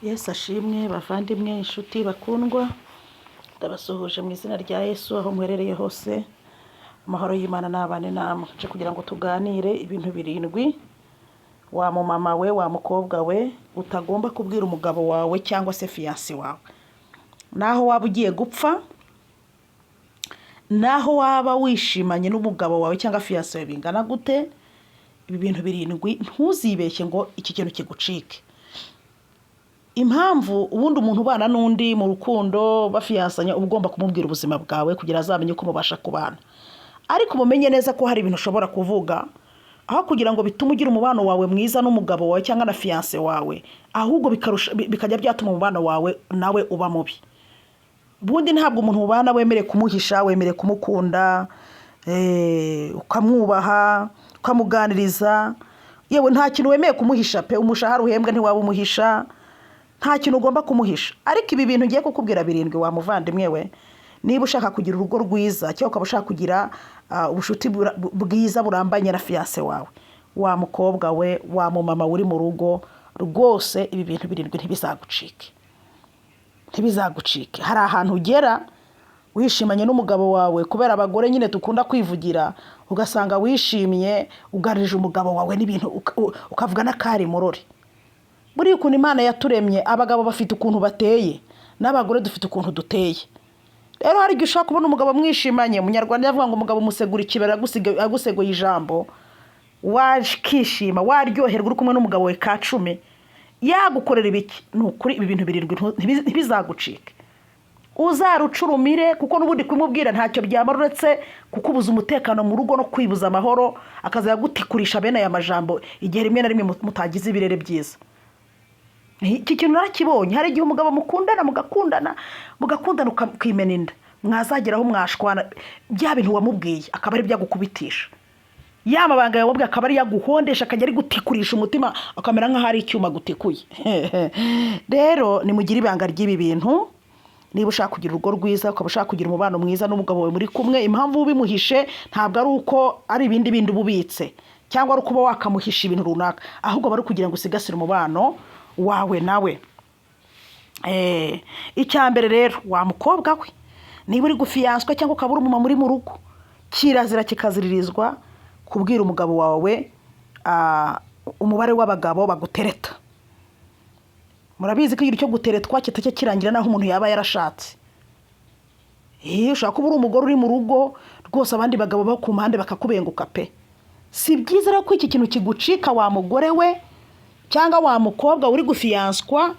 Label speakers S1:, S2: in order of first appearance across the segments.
S1: Yesu ashimwe bavandimwe inshuti bakundwa, ndabasuhuje mu izina rya Yesu aho muherereye hose. Amahoro y'Imana n'abane namwe. Nje kugira ngo tuganire ibintu birindwi wa mama we, wa mukobwa we utagomba kubwira umugabo wawe cyangwa se fiancé wawe. Naho waba ugiye gupfa, naho waba wishimanye n'umugabo wawe cyangwa fiancé wawe bingana gute, ibi bintu birindwi ntuzibeshye ngo iki kintu kigucike. Impamvu ubundi umuntu ubana n'undi mu rukundo bafiyansanya ugomba kumubwira ubuzima bwawe kugira azamenye ko mubasha kubana. Ariko mumenye neza ko hari ibintu ushobora kuvuga aho kugira ngo bitume ugira umubano wawe mwiza n'umugabo wawe cyangwa na fiancé wawe, ahubwo bikajya byatuma umubano wawe nawe uba mubi. Ubundi ntabwo umuntu ubana wemere kumuhisha, wemere kumukunda, ukamwubaha, ukamuganiriza. Yewe nta kintu wemeye kumuhisha pe, umushahara uhembwa ntiwaba umuhisha, nta kintu ugomba kumuhisha. Ariko ibi bintu ngiye kukubwira birindwi wa muvandimwe we, niba ushaka kugira urugo rwiza cyangwa ukaba ushaka kugira ubushuti bwiza burambanye na fiancé wawe, wa mukobwa we, wa mama uri mu rugo, rwose ibi bintu birindwi ntibizagucike. Ntibizagucike. Hari ahantu ugera wishimanye n'umugabo wawe, kubera abagore nyine dukunda kwivugira, ugasanga wishimye ugarije umugabo wawe n'ibintu ukavuga n'akari murori. Buri ukuntu Imana yaturemye, abagabo bafite ukuntu bateye n'abagore dufite ukuntu duteye. Rero hari igihe ushaka kubona umugabo mwishimanye. Umunyarwanda yavuga ngo umugabo musegura ikibera agusegoye ijambo, wakishima waryoherwa uri kumwe n'umugabo we ka cumi, yagukorera ibiki. Ni ukuri ibi bintu birindwi ntibizagucike. Uzarucurumire, kuko n'ubundi kumubwira ntacyo byamara uretse kukubuza umutekano mu rugo no kwibuza amahoro, akaza yagutikurisha bene aya majambo igihe rimwe na rimwe mutagize ibirere byiza. Iki kintu narakibonye. Hari igihe umugabo mugakundana ukimena inda, mwazageraho mwashwana, bya bintu wamubwiye akaba ari byagukubitisha, ya mabanga yawe akaba ari yaguhondesha, akajya ari gutikurisha umutima, akamera nk'aho ari icyuma gutikuye. Rero nimugire ibanga ry'ibi bintu. Niba ushaka kugira urugo rwiza, ukaba ushaka kugira umubano mwiza n'umugabo wawe muri kumwe, impamvu ubimuhishe ntabwo ari uko ari ibindi bindi ububitse cyangwa ari ukuba wakamuhisha ibintu runaka, ahubwo bari kugira ngo usigasire umubano wawe nawe. Icyambere rero, wa mukobwa we, niba uri gufiyanswa cyangwa ukaba uri umumama uri mu rugo, kirazira kikaziririzwa kubwira umugabo wawe umubare w'abagabo bagutereta. Murabizi ko igihe cyo guteretwa kitajya kirangira naho umuntu yaba yarashatse. Ushaka kuba uri umugore uri mu rugo rwose, abandi bagabo bo ku mpande bakakubenguka pe. Si byiza rero ko iki kintu kigucika wa mugore we cyangwa wa mukobwa uri gufiyanswa,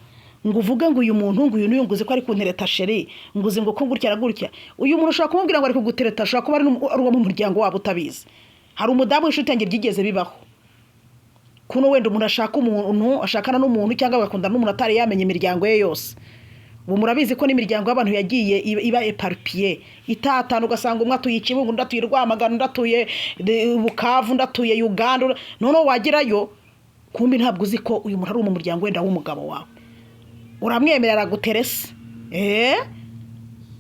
S1: ngo uvuge ngo uyu muntu ngo uyu nuyunguze ko ari kuntereta sheri, nguze ngo ko gutya gutya. Uyu muntu ushaka kumubwira ngo ari kugutereta, ashaka kuba ari uwo mu muryango wabo utabizi. Hari umudamu w'inshuti yanjye byigeze bibaho, kuno wenda umuntu ashaka umuntu, ashakana n'umuntu cyangwa agakundana n'umuntu atari yamenye imiryango ye yose. Ubu murabizi ko n'imiryango y'abantu yagiye iba eparpie itatana, ugasanga umwe atuye Kibungo, undi atuye Rwamagana, undi atuye Bukavu, undi atuye Uganda. Noneho wagerayo kumbi ntabwo uzi ko uyu muntu ari mu muryango wenda w'umugabo wawe. Uramwemerera guteresa.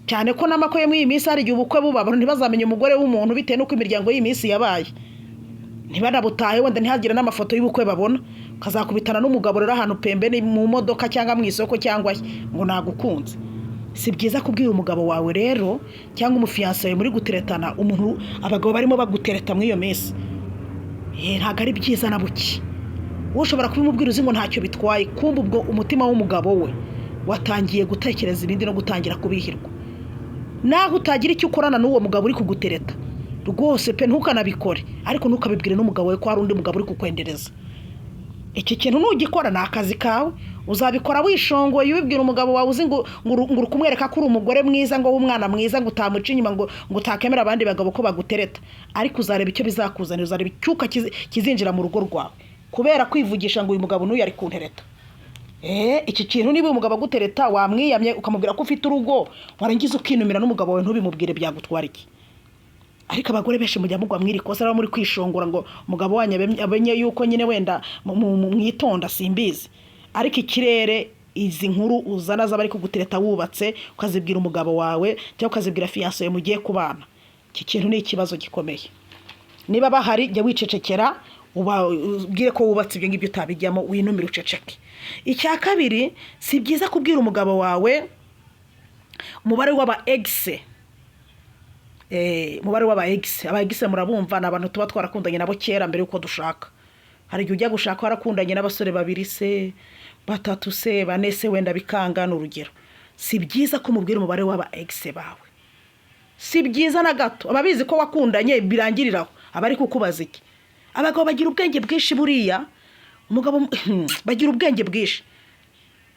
S1: Cyane ko n'amakoye muri iyi minsi hari igihe ubukwe buba abantu ntibazamenye umugore w'umuntu bitewe n'uko imiryango y'iyi minsi yabaye. Ntibanabutahe wenda ntihagira n'amafoto y'ubukwe babona, ukazakubitana n'umugabo rero ahantu pembeni mu modoka cyangwa mu isoko cyangwa ngo nagukunze. Si byiza kubwira umugabo wawe rero cyangwa umufiancé wawe muri guteretana, umuntu abagabo barimo bagutereta muri iyo minsi. Ntabwo ari byiza na buki. Ushobora kubimubwira uzi ngo ntacyo bitwaye, kumbe ubwo umutima w'umugabo we watangiye gutekereza ibindi no gutangira kubihirwa. Naho utagira icyo ukorana n'uwo mugabo uri kugutereta, rwose pe ntukanabikore, ariko ntukabibwire n'umugabo we ko hari undi mugabo uri kukwendereza. Iki kintu nugikora ni akazi kawe, uzabikora wishongoye ubibwira umugabo wawe uzi ngo kumwereka ko uri umugore mwiza, ngo w'umwana mwiza, ngo utamuca inyuma, ngo utakemera abandi bagabo ko bagutereta. Ariko uzareba icyo bizakuzanira, uzareba icyuka kizinjira mu rugo rwawe kubera kwivugisha ngo uyu mugabo n'uyu ari kuntereta. Iki kintu niba umugabo agutereta wamwiyamye ukamubwira ko ufite urugo, warangiza ukinumira n'umugabo wawe ntubimubwire, byagutwara iki? Ariko abagore benshi mujya mugwa mwiri kosa rero muri kwishongora ngo umugabo wanyu abenye yuko nyine wenda mwitonda, simbizi. Ariko ikirere izi nkuru uzana z'abari kugutereta wubatse, ukazibwira umugabo wawe cyangwa ukazibwira fiancé yawe mugiye kubana, iki kintu ni ikibazo gikomeye. Niba bahari jya wicecekera ubwire ko wubatse ibyo ngibyo utabijyamo, winumire uceceke. Icya kabiri, si byiza kubwira umugabo wawe umubare w'aba egise. Umubare w'aba egise. Aba egise murabumva, ni abantu tuba twarakundanye nabo kera mbere yuko dushaka. Hari igihe ujya gushaka warakundanye n'abasore 2 se, 3 se, 4 se, wenda bikanga n'urugero. Si byiza ko mubwira umubare w'aba egise bawe. Si byiza na gato. Ababizi ko wakundanye birangiriraho, abari kukubaza iki. Abagabo bagira ubwenge bwinshi buriya. Umugabo bagira ubwenge bwinshi.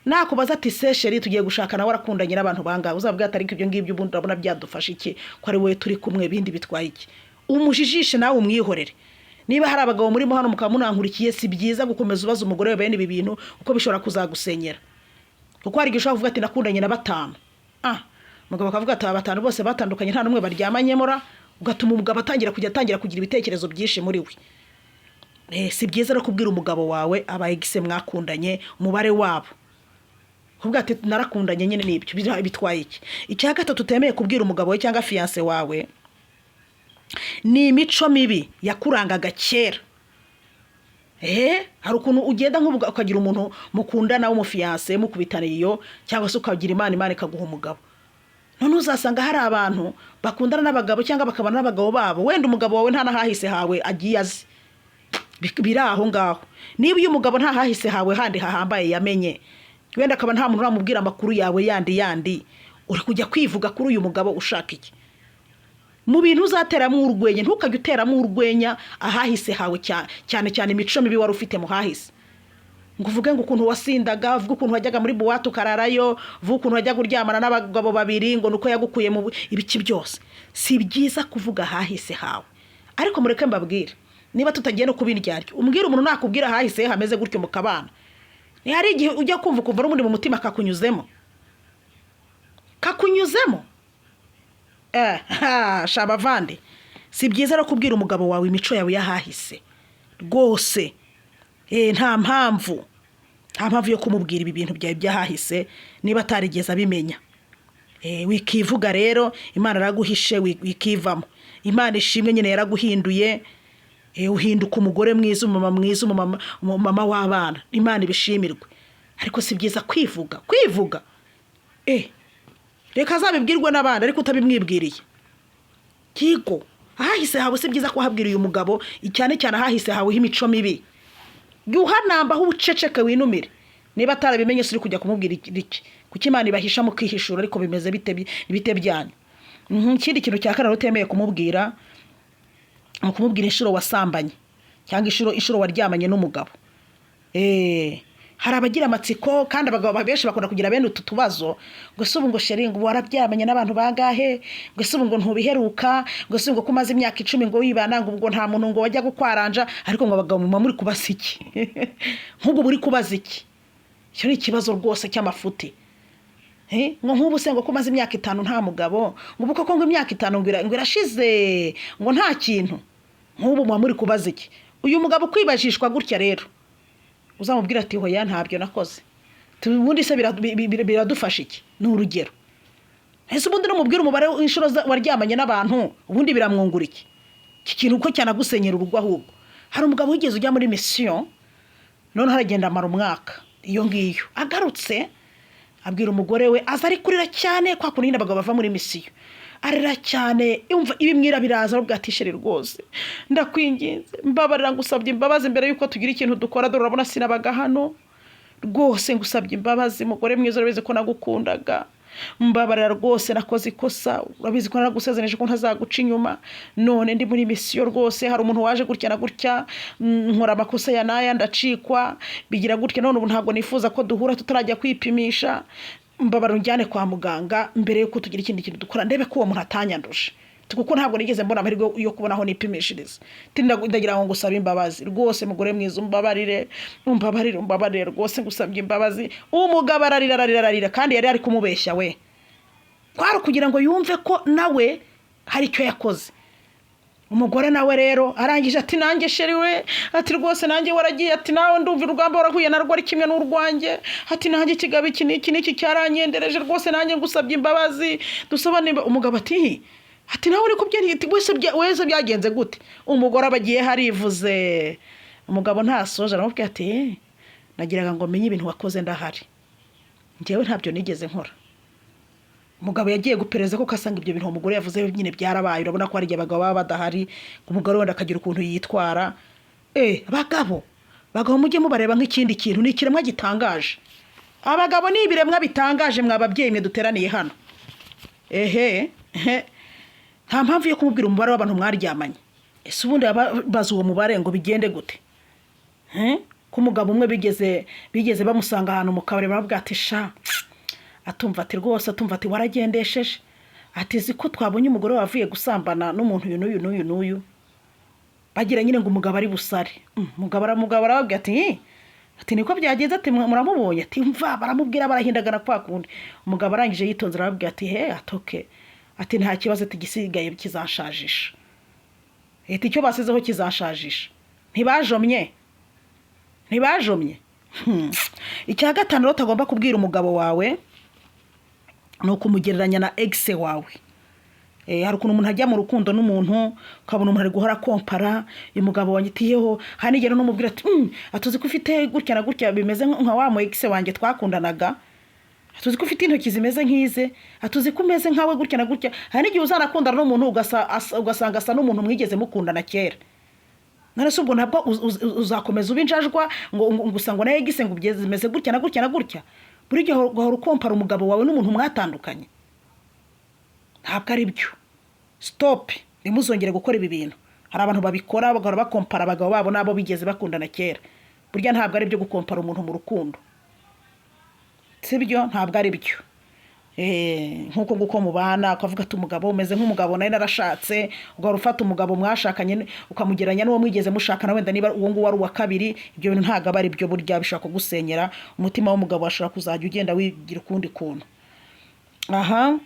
S1: Nakubaza ati se sheri tugiye gushaka nawe warakundanye n'abantu bangahe, uzabwira atari ibyo ngibyo ubundi urabona byadufasha iki, ko ari wowe turi kumwe, bindi bitwaye iki. Umujijishe nawe umwihorere. Niba hari abagabo murimo hano mukaba munankurikiye, si byiza gukomeza ubaza umugore we bene ibi bintu uko bishobora kuzagusenyera. Kuko hari gishobora kuvuga ati nakundanye na 5. Umugabo akavuga ati 5 bose batandukanye nta numwe baryamanyemora, ugatuma umugabo atangira kugira ibitekerezo byinshi muri we. Si byiza no kubwira umugabo wawe aba egise mwakundanye umubare wabo. Kuvuga ati narakundanye nyine n'ibyo bitwaye iki. Icya gatatu utemeye kubwira umugabo we cyangwa fiance wawe ni imico mibi yakurangaga kera. Hari ukuntu ugenda nk'ubuga ukagira umuntu mukundana w'umufiance mukubitana iyo, cyangwa se ukagira Imana ikaguha umugabo. None uzasanga hari abantu bakundana n'abagabo cyangwa bakabana n'abagabo babo, wenda umugabo wawe nta nahahise hawe agiye azi. Biraho ngaho. Niba uyu mugabo nta hahise hawe handi hahambaye yamenye, wenda akaba nta muntu uramubwira amakuru yawe yandi, uri kujya kwivuga kuri uyu mugabo ushaka iki. Mu bintu uzateramo urwenya, ntukajye uteramo urwenya ahahise hawe cyane imico mibi wari ufite mu hahise. Ngo uvuge ngo ukuntu wasindaga, uvuge ukuntu wajyaga muri buwate ukararayo, uvuge ukuntu wajyaga uryamana n'abagabo 2 ngo nuko yagukuye mu ibiki byose. Si byiza kuvuga ahahise hawe. Ariko mureke mbabwire, niba tutagiye no kubindyaryo, umbwira umuntu nakubwira ahahise hameze gutyo mu kabana. Ni hari igihe ujya kumva n'umundi mu mutima kakunyuzemo. Shabavande. Si byiza no kubwira umugabo wawe imico yawe yahahise. Rwose. Nta mpamvu yo kumubwira ibi bintu byawe byahahise niba atarigeze abimenya. Wikivuga rero, Imana yaraguhishe wikivamo. Imana ishimwe nyine yaraguhinduye. Uhinduka umugore mwiza, umumama w'abana. Imana ibishimirwe. Ariko si byiza kwivuga. Reka azabibwirwe n'abandi ariko utabimwibwiriye. Kigo ahahise hawe si byiza ko habwira uyu mugabo, cyane ahahise hawe imico mibi. Yuhanamba aho uceceke winumire. Niba atarabimenye suri kujya kumubwira iki. Kuki Imana ibahishamo kwihishura ariko bimeze bite byanyu. Ikindi kintu cya kanaro utemeye kumubwira, kumubwira inshuro wasambanye cyangwa inshuro waryamanye n'umugabo. Hari abagira amatsiko kandi abagabo benshi bakunda kugira bene utu tubazo, ngo se ubu ngo sheri ngo warabyamanye n'abantu bangahe, ngo se ubu ngo ntubiheruka, ngo se ngo kumaze imyaka 10 ngo wibana, ngo nta muntu ngo wajya gukwaranja. Ariko ngo abagabo muri kubaza iki? Nk'ubu buri kubaza iki? Cyo ni ikibazo rwose cy'amafuti. Ngo nk'ubu se ngo kumaze imyaka 5 nta mugabo, ngo ubu koko ngo imyaka 5 ngo irashize ngo nta kintu. Nk'ubu muri kubaza iki? Uyu mugabo kwibajishwa gutya rero, uzamubwira ati hoya ntabyo nakoze. Ubundi se biradufasha iki? Ni urugero. Ese ubundi no mubwira umubare w'inshuro waryamanye n'abantu, ubundi biramwungura iki? Iki kintu uko cyanagusenyera urugo ahubwo. Hari umugabo wigeze ujya muri mission, none haragenda amara umwaka. Iyo ngiyo agarutse abwira umugore we, aza ari kurira cyane kwa kundi abagabo bava muri mission. Arira cyane, umva ibimwira biraza bwatishere rwose. Ndakwinginze, mbabarira ngusabye imbabazi mbere yuko tugira ikintu dukora, dore urabona sinabaga hano. Rwose ngusabye imbabazi mugore mwiza, urabizi ko nagukundaga. Mbabarira rwose nakoze ikosa, urabizi ko naragusezeneje ko ntazaguca inyuma. None ndi muri mission rwose, hari umuntu waje gutya na gutya, nkora amakosa ya naya ndacikwa, bigira gutya none ubu ntabwo nifuza ko duhura tutarajya kwipimisha. Mbabara unjyane kwa muganga mbere yuko tugira ikindi kintu dukora, ndebe ko uwo muntu atanyanduje. Kuko ntabwo nigeze mbona amahirwe yo kubonaho nipimishiriza. Ndagira ngo ngusaba imbabazi rwose mugore mwiza, umbabarire rwose ngusabye imbabazi. Umugabo ararira kandi yari ari kumubeshya we. Kwari kugira ngo yumve ko nawe hari icyo yakoze. Umugore nawe rero arangije ati nanjye sheri we, ati rwose nanjye waragiye, ati nawe ndumva urugamba warahuye narwo ari kimwe n'urwanjye, ati nanjye kigabo iki n'iki cyaranyendereje rwose nanjye ngusabye imbabazi dusabane. Umugabo ati uri kubye wese byagenze gute? Umugore abagiye harivuze umugabo ntasoje aramubwira ati nagiraga ngo menye ibintu wakoze ndahari, njyewe ntabyo nigeze nkora. Umugabo yagiye gupereza ko kasanga ibyo bintu umugore yavuze nyine byarabaye. Urabona ko hari igihe abagabo baba badahari, umugore wenda akagira ukuntu yitwara. Bagabo mujye mubareba nk'ikindi kintu, ni ikiremwa gitangaje. Abagabo ni ibiremwa bitangaje, mwababyeyi mwe duteraniye hano. Nta mpamvu yo kumubwira umubare w'abantu mwaryamanye. Ese ubundi baza uwo mubare ngo bigende gute? Ko umugabo umwe bigeze bamusanga ahantu mu kabari, baravuga ati atumva ati rwose, atumva ati waragendesheje, ati ziko twabonye umugore wavuye gusambana n'umuntu uyu n'uyu. Bagira nyine ngo umugabo ari busare. Umugabo arababwira ati niko byagenze, ati muramubonye, ati mva, baramubwira barahindagana kwa kundi. Umugabo arangije yitonze arababwira ati atoke, ati nta kibazo, ati gisigaye kizanshajisha. Icyo basizeho kizanshajisha. Ntibajomye. Icya gatanu rero utagomba kubwira umugabo wawe ni ukumugereranya na ex wawe. Hari ukuntu umuntu ajya mu rukundo n'umuntu ukabona umuntu ari guhora kompara, uyu mugabo wanyitiyeho, hari nigera n'umubwira ati atuzi ko ufite gutya na gutya bimeze nka wa mu ex wanjye twakundanaga, atuzi ko ufite intoki zimeze nk'ize, atuzi ko umeze nkawe gutya na gutya. Hari n'igihe uzanakundana n'umuntu ugasanga asa n'umuntu mwigeze mukundana kera. None se ubwo ntabwo uzakomeza ubinjajwa ngo usanga na ex ngo bimeze gutya na gutya na gutya. Buri gihe gahora ukompara umugabo wawe n'umuntu mwatandukanye. Ntabwo ari byo. Stop. Nimuzongere gukora ibi bintu. Hari abantu babikora bagahora bakompara abagabo babo nabo bigeze bakundana kera. Burya ntabwo ari byo gukompara umuntu mu rukundo. Sibyo, ntabwo ari byo. Nkuko nguko mubana ukavuga ati umugabo umeze nk'umugabo nawe narashatse, ugahora ufata umugabo mwashakanye ukamugeranya n'uwo mwigeze mushakana, wenda niba uwo nguwo ari uwa kabiri. Ibyo bintu ntabwo ari byo, burya bishaka kugusenyera umutima w'umugabo, washaka kuzajya ugenda wigira ukundi kuntu.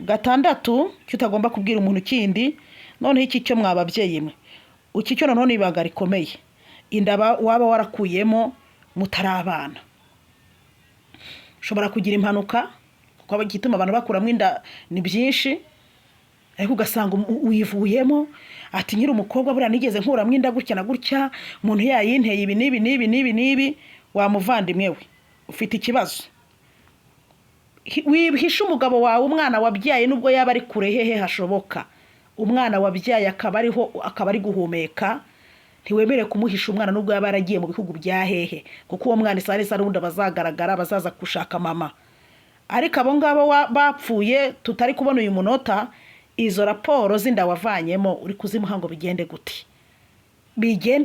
S1: Gatandatu cyo utagomba kubwira umuntu kindi, noneho iki cyo mwababyeyi mwe, iki cyo noneho ibanga rikomeye, inda waba warakuyemo mutarabana. Ushobora kugira impanuka, kuko igituma abantu bakuramo inda ni byinshi, ariko ugasanga uyivuyemo ati nyiri umukobwa buriya nigeze nkuramo inda gutya na gutya, umuntu yayinteye ibi n'ibi. Wamuvandimwe we, ufite ikibazo. Wihisha umugabo wawe umwana wabyaye, nubwo yaba ari kure hehe hashoboka. Umwana wabyaye akaba ari guhumeka, ntiwemere kumuhisha umwana nubwo yaba yaragiye mu bihugu bya hehe, kuko uwo mwana isari undi bazagaragara, bazaza gushaka mama. Ariko abo ngabo bapfuye tutari kubona uyu munota, izo raporo z'inda wavanyemo uri kuzimuha ngo bigende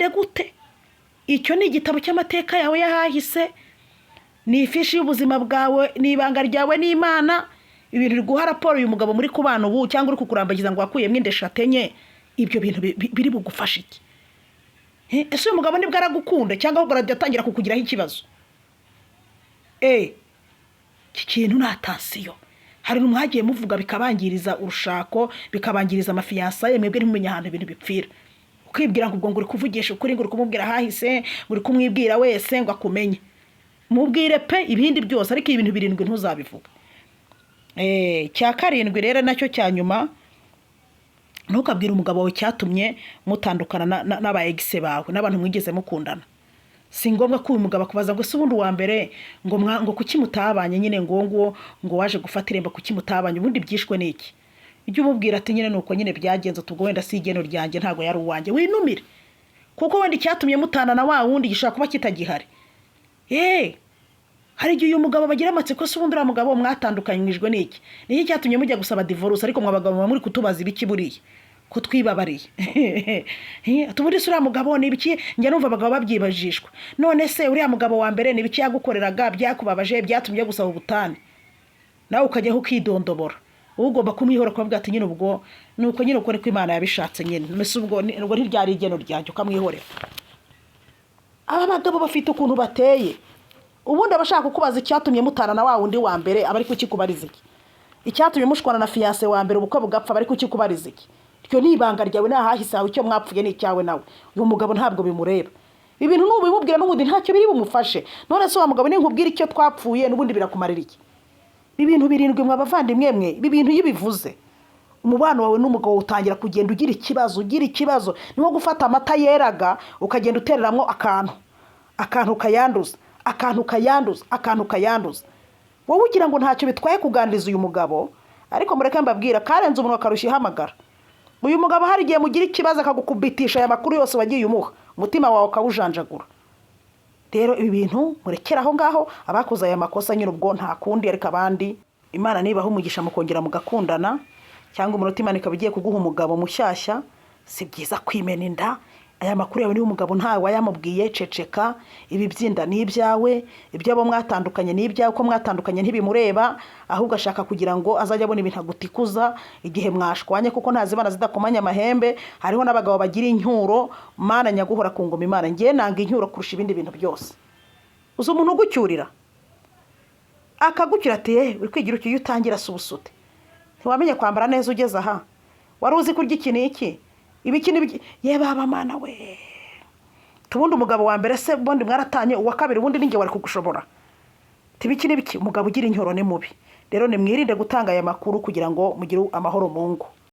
S1: gute? Icyo ni igitabo cy'amateka yawe yahahise, ni ifishi y'ubuzima bwawe, ni ibanga ryawe n'Imana. Ibintu uri guha raporo uyu mugabo muri kubana ubu, cyangwa uri kukurambagiza ngo wakuyemo inda 3 enye, ibyo bintu biri bugufasha iki? Ese uyu mugabo nibwo aragukunda cyangwa ahubwo aratangira kukugiraho ikibazo? Iki kintu nta tansiyo. Hari n'umwagiye muvuga bikabangiriza urushako, bikabangiriza amafiyansa ye, mwebwe ntimumenye ahantu ibintu bipfira. Ukibwira ngo ubwo ngo uri kuvugisha ukuri, ngo uri kumubwira hahise, ngo uri kumwibwira wese ngo akumenye. Mubwire pe ibindi byose, ariko ibintu 7 ntuzabivuga. Cya 7 rero nacyo cya nyuma, ntukabwire umugabo wawe cyatumye mutandukana n'aba ex bawe, n'abantu mwigeze mukundana. Si ngombwa ko uyu mugabo akubaza ngo se ubundi wa mbere ngo kuki mutabanye, nyine ngo waje gufata irembo kuki mutabanye, ubundi byishwe n'iki? Ujye umubwira ati nyine nuko nyine byagenze, tubwo wenda si igeno ryanjye, ntago yari uwanjye. Winumire, kuko wenda icyatumye mutana na wa wundi gishaka kuba kitagihari. Hari igihe uyu mugabo bagira amatsiko, se ubundi uriya mugabo mwatandukanyijwe n'iki? Niki cyatumye mujya gusaba divorce? Ariko mwabagabo muri kutubaza ibiki buriye ko twibabariye? Tuburi se uriya mugabo ni ibiki? Njye numva abagabo babyibajishwa. None se uriya mugabo wa mbere ni ibiki yagukoreraga byakubabaje byatumye gusaba ubutane? Nawe ukajya ukidondobora. Ugomba kumwihora kuvuga ati nyine ubwo nuko nyine uko Imana yabishatse nyine. Mbese ubwo ntiryari igeno ryanjye ukamwihorera. Aba bagabo bafite ukuntu bateye. Ubundi abashaka kukubaza icyatumye mutana na wa wundi wa mbere, abari kukikubariza iki? Icyatumye mushwana na fiancé wa mbere ubukwe bugapfa, bari kukikubariza iki? Ryo ni ibanga ryawe, nahahise aho icyo mwapfuye ni cyawe nawe. Uyu mugabo ntabwo bimureba. Ibintu n'ubimubwira n'ubundi ntacyo biri bumufashe. None se wa mugabo ni nkubwira icyo twapfuye n'ubundi birakumarira iki? Ibintu 7 mwabavandimwe mwe, ibi bintu yibivuze umubano wawe n'umugabo utangira kugenda ugira ikibazo ni nko gufata amata yeraga ukagenda utereramo akantu kayanduza wowe ugira ngo ntacyo bitwaye kuganiriza uyu mugabo, ariko mureke mbabwira karenze umuntu akarushya ihamagara. Uyu mugabo hari igihe mugira ikibazo akagukubitisha aya makuru yose wagiye umuha, umutima wawe ukawujanjagura. Rero ibi bintu murekera aho ngaho, abakoze aya makosa nyine ubwo nta kundi, ariko abandi Imana nibaho umugisha mukongera mugakundana, cyangwa umutima ikaba igiye kuguha umugabo mushyashya, si byiza kwimena inda. Aya makuru yawe niba umugabo ntawe wayamubwiye, ceceka. Ibi byinda ni ibyawe, ibyabo mwatandukanye ni ibyawe, ko mwatandukanye ntibimureba, ahubwo ashaka kugira ngo azajya abona ibintu agutikuza igihe mwashwanye, kuko ntazibana zidakomanya amahembe. Hariho n'abagabo bagira incyuro, Mana nyaguhora ku ngoma Imana, ngiye nanga incyuro kurusha ibindi bintu byose. Uzi umuntu ugucyurira akagucyura ati uri kwigira uki utangira subusute, ntiwamenye kwambara neza ugeze aha, wari uzi kurya iki n'iki, ibiki n'ibiki, ye baba Mana we. Tubundi umugabo wa mbere se bondi mwaratanye, uwa kabiri bundi ninge wari kugushobora, tibiki n'ibiki. Umugabo ugira incyuro ni mubi. Rero nimwirinde gutanga aya makuru kugira ngo mugire amahoro mu ngo.